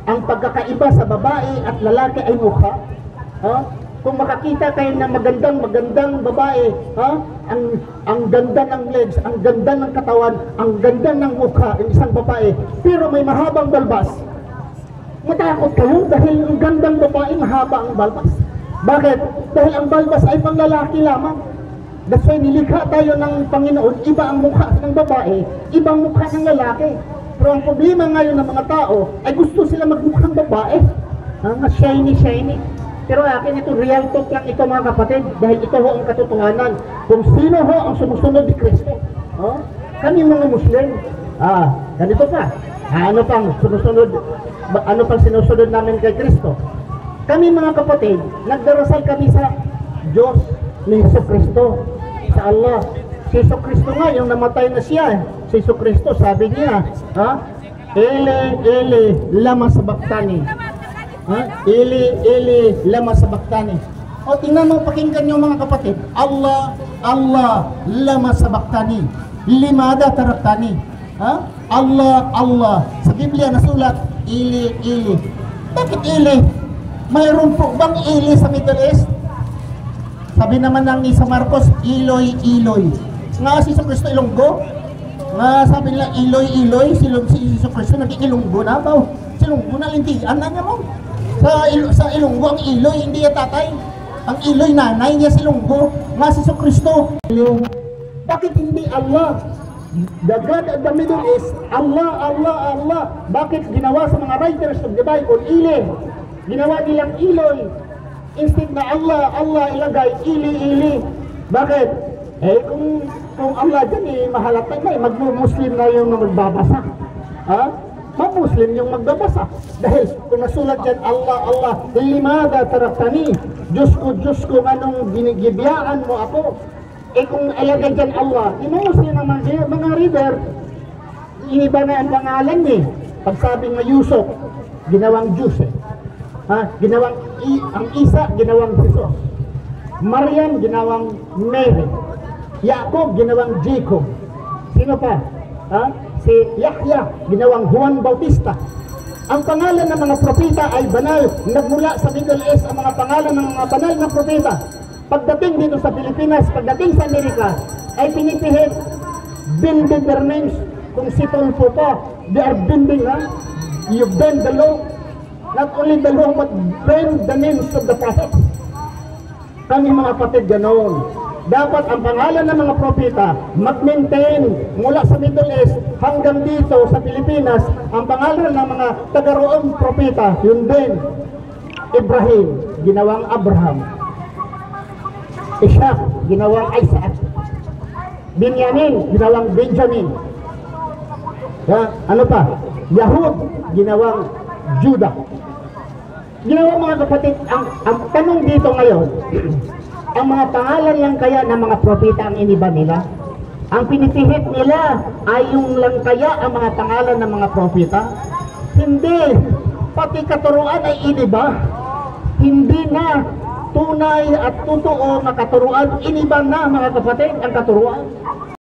ang pagkakaiba sa babae at lalaki ay mukha. Kung makakita kayo ng magandang babae, ang ganda ng legs, ang ganda ng katawan, ang ganda ng mukha ng isang babae, pero may mahabang balbas, matakot kayo dahil ang gandang babae, mahaba ang balbas. Bakit? Dahil ang balbas ay pang lalaki lamang. That's why nilikha tayo ng Panginoon, iba ang mukha ng babae, ibang mukha ng lalaki. Pero ang problema ngayon ng mga tao ay gusto sila magmukhang babae. Shiny. Pero akin ito, real talk lang ito mga kapatid, dahil ito ho ang katotohanan. Kung sino ho ang sumusunod ni Kristo. Kami mga Muslim, ganito pa. Ano pang sinusunod namin kay Kristo? Kami mga kapatid, nagdarasal kami sa Diyos ni Jesucristo, sa Allah. Si Jesucristo nga, yung namatay na siya, si Jesucristo, sabi niya, Eli, lama sabachthani. Eli, lama sabachthani. O, tingnan mo, pakinggan niyo mga kapatid. Allah, lama sabachthani. Limada taraktani. Allah. Sa Biblia nasulat, Eli. Bakit Eli? Mayroon po bang Eli sa Middle East? Sabi naman ng isa Marcos, Iloy. Nga si Jesucristo Ilonggo? Nga sabi nila Iloy, si Jesucristo naging Ilonggo na ba? Si Ilonggo na lintian na niya mo. Sa Ilonggo ang Iloy, hindi ya tatay. Ang Iloy nanay niya si Ilonggo. Nga si Jesucristo. Bakit hindi Allah? The God of the Middle East, Allah. Bakit ginawa sa mga writers of the Bible, Ili? Ginawa nilang Iloy. Instead na Allah ilagay, Ili. Bakit? Kung Allah dyan, mahalata na, mag-Muslim na yung magbabasa. Ma-Muslim yung magbabasa. Dahil kung nasulat dyan, Allah, limada taraktani. Diyos ko, anong ginigibiyaan mo ako? Kung ilagay dyan Allah, Muslim naman siya, mga reader, iniba na ang pangalan niya. Pag sabi nga Yusuf, ginawang Diyos ang Isa, ginawang Jesus. Maryam, ginawang Mary. Jacob, ginawang Jacob. Sino pa? Si Yahya, ginawang Juan Bautista. Ang pangalan ng mga propeta ay banal. Nagmula sa Middle East ang mga pangalan ng mga banal na propeta. Pagdating dito sa Pilipinas, pagdating sa Amerika, ay pinipihit, bending their names. Kung si Tulfo pa, they are bending, you bend the law. Not only the law, but bend the names of the prophets. Kami mga kapatid, ganoon. Dapat ang pangalan ng mga propeta mag-maintain mula sa Middle East hanggang dito sa Pilipinas. Ang pangalan ng mga taga-roong propeta, yun din. Ibrahim, ginawang Abraham. Ishak, ginawang Isaac. Binyamin, ginawang Benjamin. Ano pa? Yahud, ginawang Judah. Ginawa mga kapatid, ang tanong dito ngayon, ang mga pangalan lang kaya ng mga propeta ang iniba nila? Ang pinipihit nila ay yung lang kaya ang mga pangalan ng mga propeta? Hindi. Pati katuruan ay iniba. Hindi na tunay at totoo na katuruan. Iniba na mga kapatid ang katuruan.